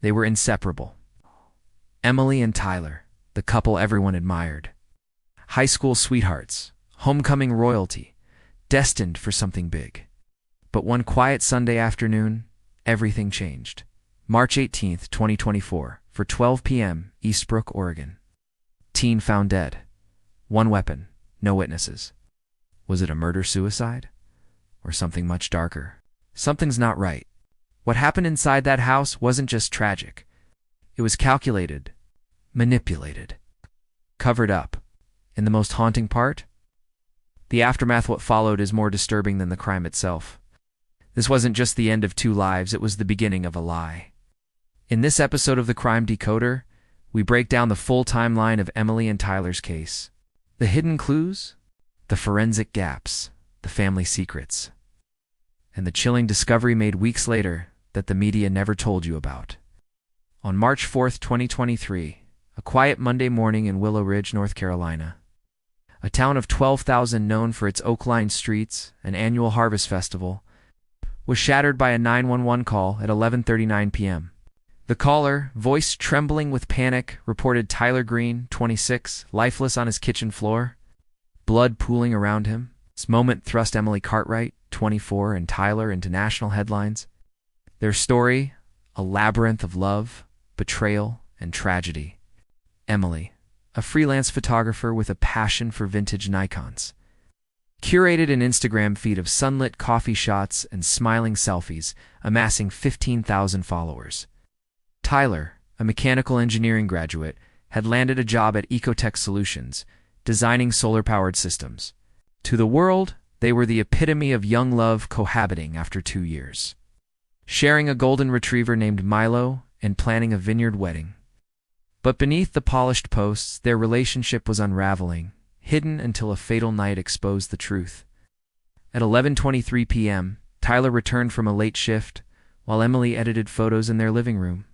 They were inseparable. Emily and Tyler, the couple everyone admired. High school sweethearts, homecoming royalty, destined for something big. But one quiet Sunday afternoon, everything changed. March 18th, 2024, for 12 p.m., Eastbrook, Oregon. Teen found dead. One weapon, no witnesses. Was it a murder-suicide? Or something much darker? Something's not right. What happened inside that house wasn't just tragic. It was calculated, manipulated, covered up. And the most haunting part? The aftermath, what followed, is more disturbing than the crime itself. This wasn't just the end of two lives, it was the beginning of a lie. In this episode of the Crime Decoder, we break down the full timeline of Emily and Tyler's case. The hidden clues, the forensic gaps, the family secrets, and the chilling discovery made weeks later that the media never told you about. On March 4th, 2023, a quiet Monday morning in Willow Ridge, North Carolina, a town of 12,000 known for its oak-lined streets and annual harvest festival, was shattered by a 911 call at 11:39 p.m. The caller, voice trembling with panic, reported Tyler Green, 26, lifeless on his kitchen floor, blood pooling around him. This moment thrust Emily Cartwright, 24, and Tyler into national headlines. Their story, a labyrinth of love, betrayal, and tragedy. Emily, a freelance photographer with a passion for vintage Nikons, curated an Instagram feed of sunlit coffee shots and smiling selfies, amassing 15,000 followers. Tyler, a mechanical engineering graduate, had landed a job at Ecotech Solutions, designing solar-powered systems. To the world, they were the epitome of young love cohabiting after 2 years, sharing a golden retriever named Milo and planning a vineyard wedding. But beneath the polished posts, their relationship was unraveling, hidden until a fatal night exposed the truth. At 11:23 p.m., Tyler returned from a late shift, while Emily edited photos in their living room.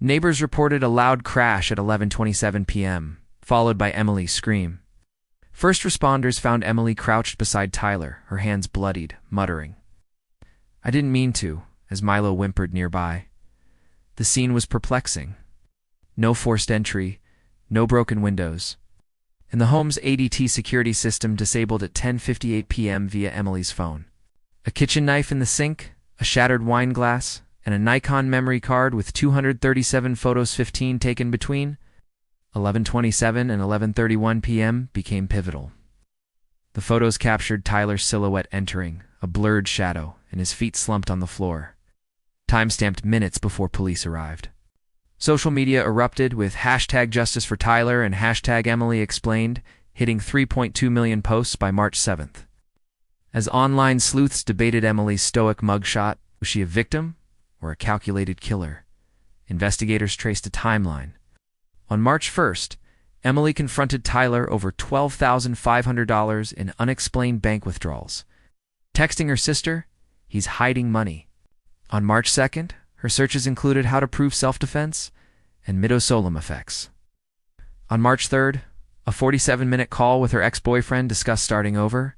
Neighbors reported a loud crash at 11:27 p.m., followed by Emily's scream. First responders found Emily crouched beside Tyler, her hands bloodied, muttering, "I didn't mean to," as Milo whimpered nearby. The scene was perplexing. No forced entry, no broken windows, and the home's ADT security system disabled at 10:58 p.m. via Emily's phone. A kitchen knife in the sink, a shattered wine glass, and a Nikon memory card with 237 photos, 15 taken between 11:27 and 11:31 p.m. became pivotal. The photos captured Tyler's silhouette entering, a blurred shadow, and his feet slumped on the floor. Timestamped minutes before police arrived. Social media erupted with hashtag Justice for Tyler and hashtag Emily Explained, hitting 3.2 million posts by March 7th. As online sleuths debated Emily's stoic mugshot, was she a victim or a calculated killer? Investigators traced a timeline. On March 1st, Emily confronted Tyler over $12,500 in unexplained bank withdrawals. Texting her sister, "He's hiding money." On March 2nd, her searches included how to prove self-defense and midazolam effects. On March 3rd, a 47-minute call with her ex-boyfriend discussed starting over.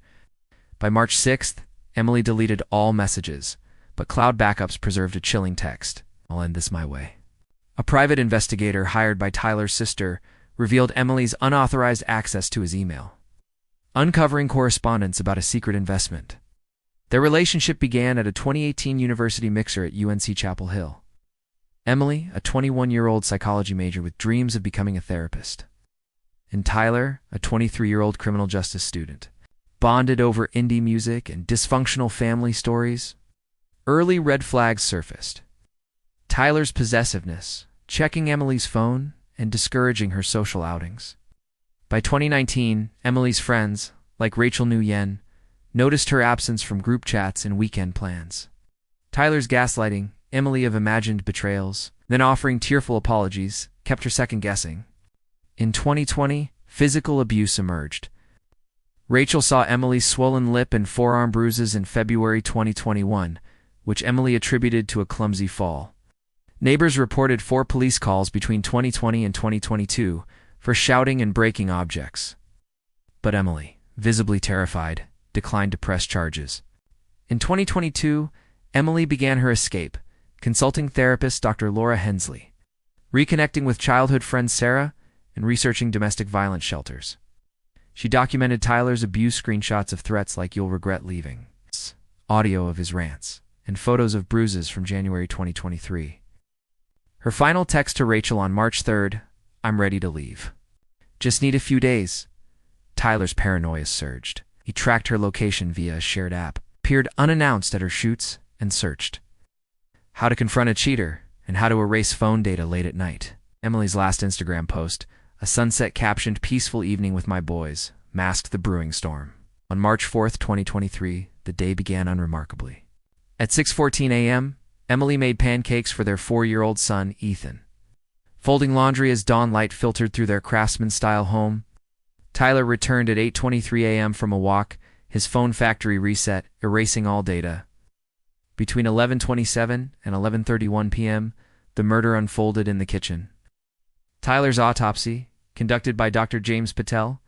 By March 6th, Emily deleted all messages, but cloud backups preserved a chilling text, "I'll end this my way." A private investigator hired by Tyler's sister revealed Emily's unauthorized access to his email, uncovering correspondence about a secret investment. Their relationship began at a 2018 university mixer at UNC Chapel Hill. Emily, a 21-year-old psychology major with dreams of becoming a therapist, and Tyler, a 23-year-old criminal justice student, bonded over indie music and dysfunctional family stories. Early red flags surfaced. Tyler's possessiveness, checking Emily's phone, and discouraging her social outings. By 2019, Emily's friends, like Rachel Nguyen, noticed her absence from group chats and weekend plans. Tyler's gaslighting, Emily of imagined betrayals, then offering tearful apologies, kept her second-guessing. In 2020, physical abuse emerged. Rachel saw Emily's swollen lip and forearm bruises in February 2021, which Emily attributed to a clumsy fall. Neighbors reported 4 police calls between 2020 and 2022 for shouting and breaking objects. But Emily, visibly terrified, declined to press charges. In 2022, Emily began her escape, consulting therapist Dr. Laura Hensley, reconnecting with childhood friend Sarah, and researching domestic violence shelters. She documented Tyler's abuse screenshots of threats like "you'll regret leaving," audio of his rants, and photos of bruises from January 2023. Her final text to Rachel on March 3rd, "I'm ready to leave. Just need a few days." Tyler's paranoia surged. He tracked her location via a shared app, appeared unannounced at her shoots, and searched. How to confront a cheater, and how to erase phone data late at night. Emily's last Instagram post, a sunset captioned "Peaceful evening with my boys," masked the brewing storm. On March 4th, 2023, the day began unremarkably. At 6:14 a.m., Emily made pancakes for their 4-year-old son, Ethan. Folding laundry as dawn light filtered through their craftsman-style home, Tyler returned at 8:23 a.m. from a walk, his phone factory reset, erasing all data. Between 11:27 and 11:31 p.m., the murder unfolded in the kitchen. Tyler's autopsy, conducted by Dr. James Patel,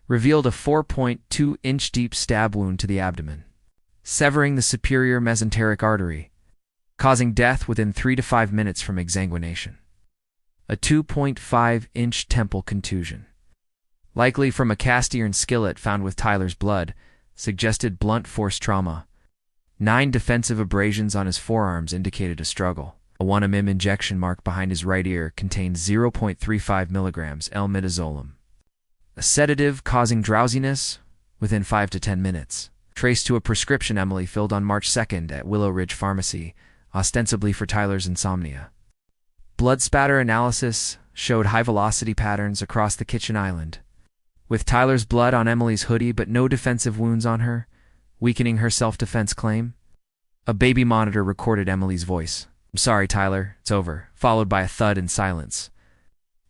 revealed a 4.2-inch deep stab wound to the abdomen, severing the superior mesenteric artery, causing death within 3 to 5 minutes from exsanguination. A 2.5-inch temple contusion, likely from a cast-iron skillet found with Tyler's blood, suggested blunt force trauma. 9 defensive abrasions on his forearms indicated a struggle. A 1 mm injection mark behind his right ear contained 0.35 milligrams L-midazolam, a sedative causing drowsiness within 5 to 10 minutes, traced to a prescription Emily filled on March 2nd at Willow Ridge Pharmacy, ostensibly for Tyler's insomnia. Blood spatter analysis showed high-velocity patterns across the kitchen island, with Tyler's blood on Emily's hoodie but no defensive wounds on her, weakening her self-defense claim. A baby monitor recorded Emily's voice. "I'm sorry, Tyler, it's over," followed by a thud and silence,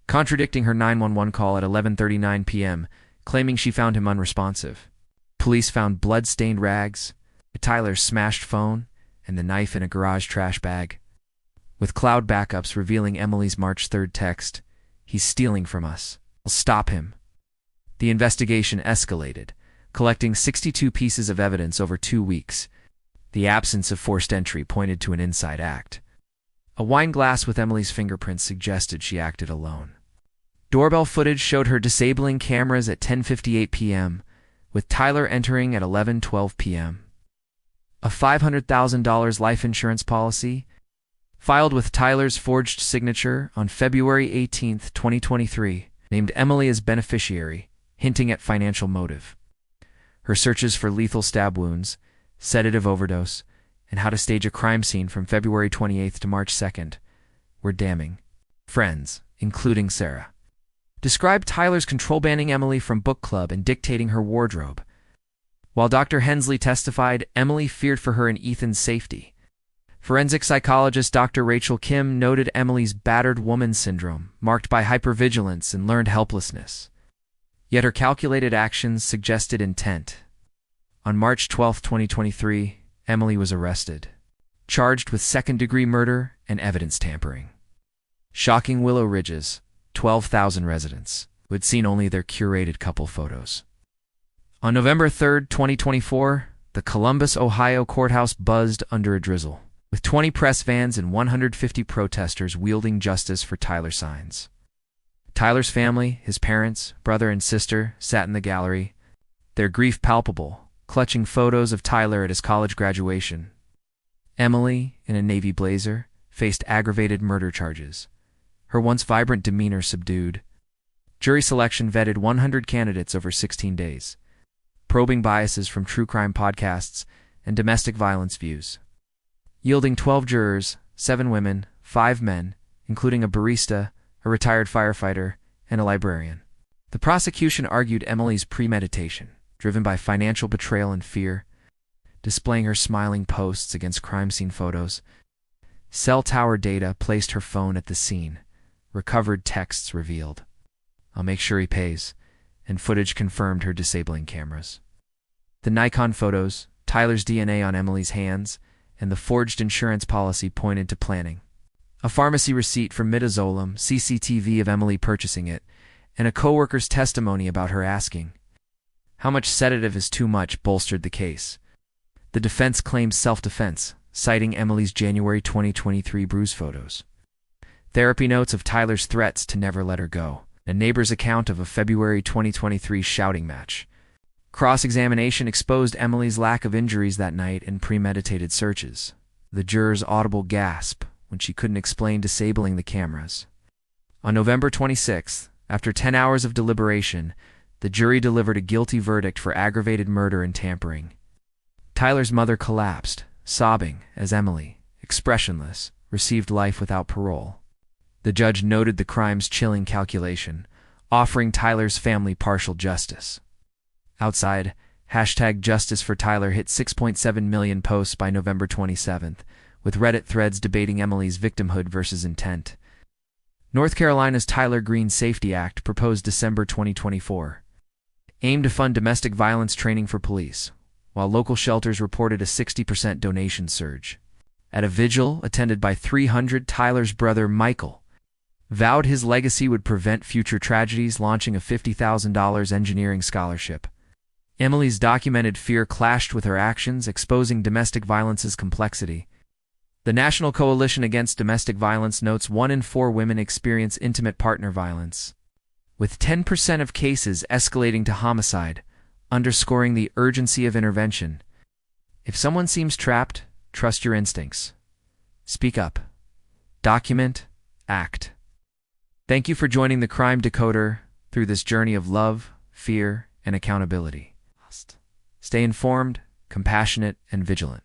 contradicting her 911 call at 11:39 p.m., claiming she found him unresponsive. Police found blood-stained rags, Tyler's smashed phone, and the knife in a garage trash bag, with cloud backups revealing Emily's March 3rd text, "He's stealing from us. I'll stop him." The investigation escalated, collecting 62 pieces of evidence over 2 weeks. The absence of forced entry pointed to an inside act. A wine glass with Emily's fingerprints suggested she acted alone. Doorbell footage showed her disabling cameras at 10:58 p.m., with Tyler entering at 11:12 p.m. A $500,000 life insurance policy, filed with Tyler's forged signature on February 18, 2023, named Emily as beneficiary, hinting at financial motive. Her searches for lethal stab wounds, sedative overdose, and how to stage a crime scene from February 28th to March 2nd were damning. Friends, including Sarah, described Tyler's control banning Emily from book club and dictating her wardrobe. While Dr. Hensley testified, Emily feared for her and Ethan's safety. Forensic psychologist Dr. Rachel Kim noted Emily's battered woman syndrome, marked by hypervigilance and learned helplessness. Yet her calculated actions suggested intent. On March 12, 2023, Emily was arrested, charged with second-degree murder and evidence tampering. Shocking Willow Ridge's 12,000 residents, who had seen only their curated couple photos. On November 3, 2024, the Columbus, Ohio courthouse buzzed under a drizzle, with 20 press vans and 150 protesters wielding justice for Tyler signs. Tyler's family, his parents, brother and sister, sat in the gallery, their grief palpable, clutching photos of Tyler at his college graduation. Emily, in a navy blazer, faced aggravated murder charges, her once vibrant demeanor subdued. Jury selection vetted 100 candidates over 16 days, probing biases from true crime podcasts and domestic violence views, yielding 12 jurors, 7 women, 5 men, including a barista, a retired firefighter, and a librarian. The prosecution argued Emily's premeditation, driven by financial betrayal and fear, displaying her smiling posts against crime scene photos. Cell tower data placed her phone at the scene. Recovered texts revealed, "I'll make sure he pays," and footage confirmed her disabling cameras. The Nikon photos, Tyler's DNA on Emily's hands, and the forged insurance policy pointed to planning. A pharmacy receipt for midazolam, CCTV of Emily purchasing it, and a coworker's testimony about her asking, "How much sedative is too much?" bolstered the case. The defense claimed self-defense, citing Emily's January 2023 bruise photos. Therapy notes of Tyler's threats to never let her go. A neighbor's account of a February 2023 shouting match. Cross-examination exposed Emily's lack of injuries that night and premeditated searches. The juror's audible gasp when she couldn't explain disabling the cameras. On November 26th, after 10 hours of deliberation, the jury delivered a guilty verdict for aggravated murder and tampering. Tyler's mother collapsed, sobbing, as Emily, expressionless, received life without parole. The judge noted the crime's chilling calculation, offering Tyler's family partial justice. Outside, #Justice for Tyler hit 6.7 million posts by November 27th, with Reddit threads debating Emily's victimhood versus intent. North Carolina's Tyler Green Safety Act, proposed December 2024, aimed to fund domestic violence training for police, while local shelters reported a 60% donation surge. At a vigil attended by 300, Tyler's brother Michael vowed his legacy would prevent future tragedies, launching a $50,000 engineering scholarship. Emily's documented fear clashed with her actions, exposing domestic violence's complexity. The National Coalition Against Domestic Violence notes 1 in 4 women experience intimate partner violence, with 10% of cases escalating to homicide, underscoring the urgency of intervention. If someone seems trapped, trust your instincts. Speak up. Document. Act. Thank you for joining the Crime Decoder through this journey of love, fear, and accountability. Stay informed, compassionate, and vigilant.